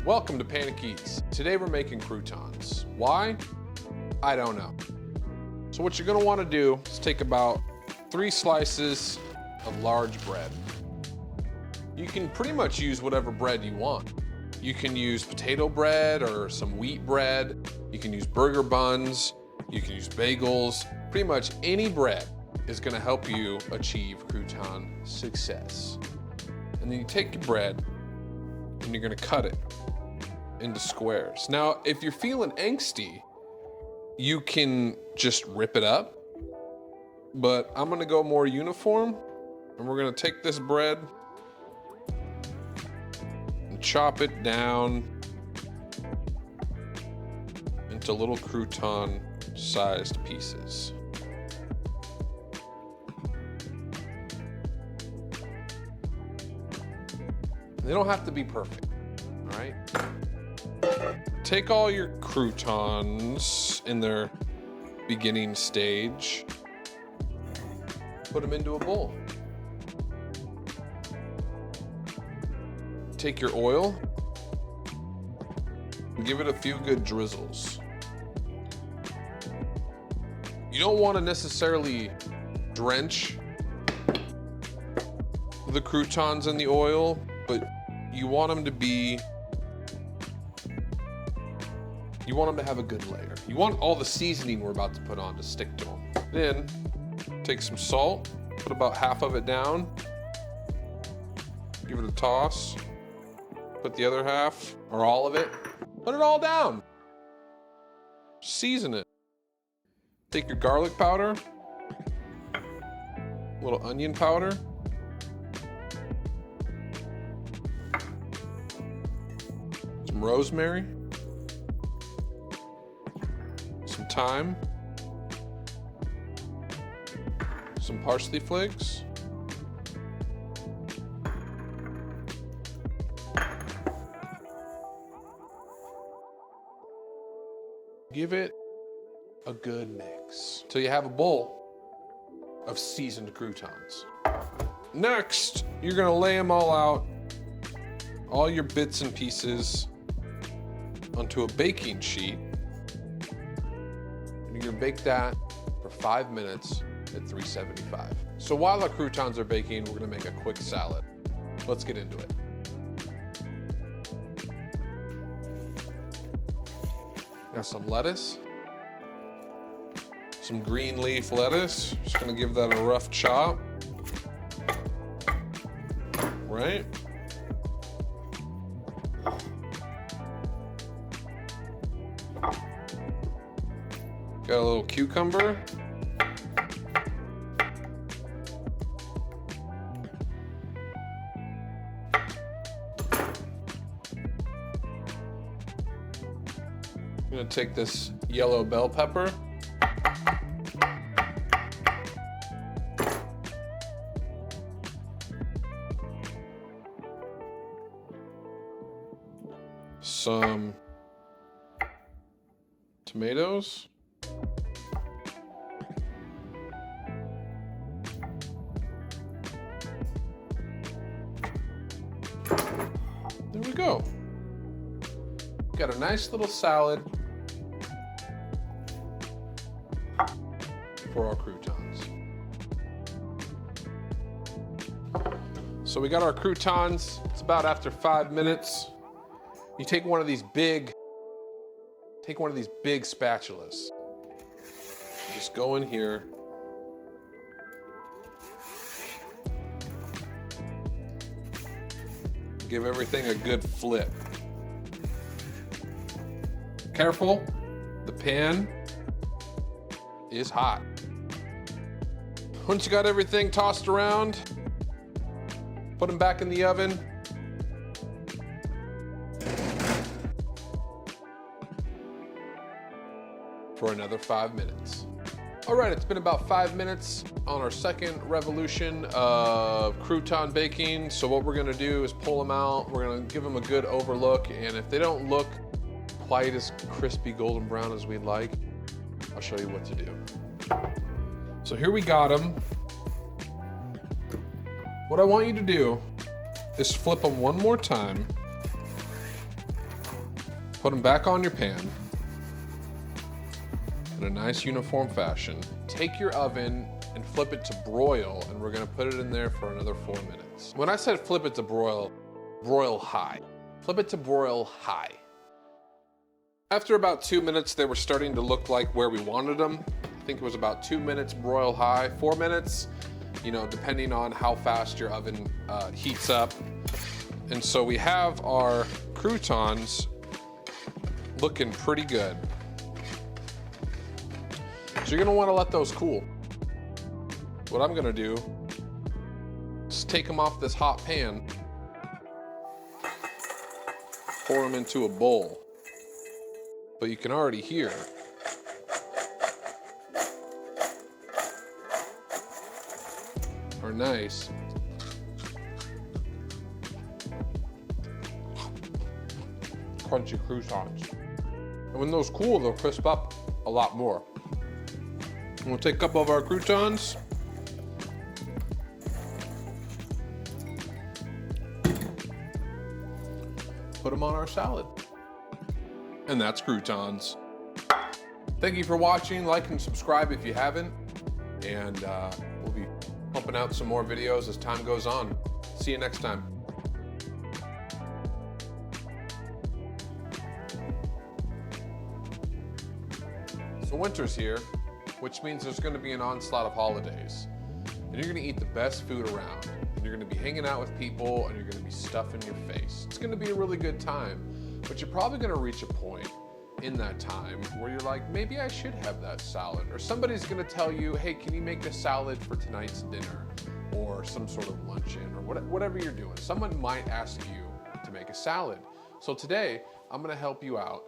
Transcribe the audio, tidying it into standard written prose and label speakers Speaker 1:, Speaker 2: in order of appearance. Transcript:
Speaker 1: Welcome to Panic Eats. Today we're making croutons. Why? I don't know. So what you're gonna wanna do is take about 3 slices of large bread. You can pretty much use whatever bread you want. You can use potato bread or some wheat bread. You can use burger buns. You can use bagels. Pretty much any bread is gonna help you achieve crouton success. And then you take your bread and you're gonna cut it into squares. Now, if you're feeling angsty, you can just rip it up, but I'm gonna go more uniform, and we're gonna take this bread and chop it down into little crouton-sized pieces. They don't have to be perfect, all right? Take all your croutons in their beginning stage, put them into a bowl. Take your oil, and give it a few good drizzles. You don't want to necessarily drench the croutons in the oil, but you want them to be, you want them to have a good layer. You want all the seasoning we're about to put on to stick to them. Then take some salt, put about half of it down, give it a toss, put the other half, or all of it, put it all down. Season it. Take your garlic powder, a little onion powder, some rosemary, some thyme, some parsley flakes, give it a good mix till you have a bowl of seasoned croutons. Next, you're gonna lay them all out, all your bits and pieces, onto a baking sheet. And you're gonna bake that for 5 minutes at 375. So while our croutons are baking, we're gonna make a quick salad. Let's get into it. Got some lettuce, some green leaf lettuce. Just gonna give that a rough chop. Right? Got a little cucumber. I'm gonna take this yellow bell pepper. Some tomatoes. There we go. Got a nice little salad for our croutons. So we got our croutons. It's about after 5 minutes. You take one of these big spatulas. Just go in here. Give everything a good flip. Careful, the pan is hot. Once you got everything tossed around, put them back in the oven. For another 5 minutes. All right, it's been about 5 minutes on our second revolution of crouton baking. So what we're gonna do is pull them out. We're gonna give them a good overlook. And if they don't look quite as crispy golden brown as we'd like, I'll show you what to do. So here we got them. What I want you to do is flip them one more time Put them back on your pan in a nice uniform fashion. Take your oven and flip it to broil, and we're gonna put it in there for another 4 minutes. When I said flip it to broil, broil high. Flip it to broil high. After about 2 minutes, they were starting to look like where we wanted them. I think it was about 2 minutes broil high, 4 minutes, you know, depending on how fast your oven heats up. And so we have our croutons looking pretty good. So you're gonna wanna let those cool. What I'm gonna do is take them off this hot pan, pour them into a bowl. But you can already hear our nice crunchy croutons. And when those cool, they'll crisp up a lot more. And we'll take a couple of our croutons. Put them on our salad. And that's croutons. Thank you for watching. Like and subscribe if you haven't. And we'll be pumping out some more videos as time goes on. See you next time. So winter's here, which means there's gonna be an onslaught of holidays. And you're gonna eat the best food around. And you're gonna be hanging out with people, and you're gonna be stuffing your face. It's gonna be a really good time. But you're probably gonna reach a point in that time where you're like, maybe I should have that salad. Or somebody's gonna tell you, hey, can you make a salad for tonight's dinner? Or some sort of luncheon, or whatever you're doing. Someone might ask you to make a salad. So today, I'm gonna help you out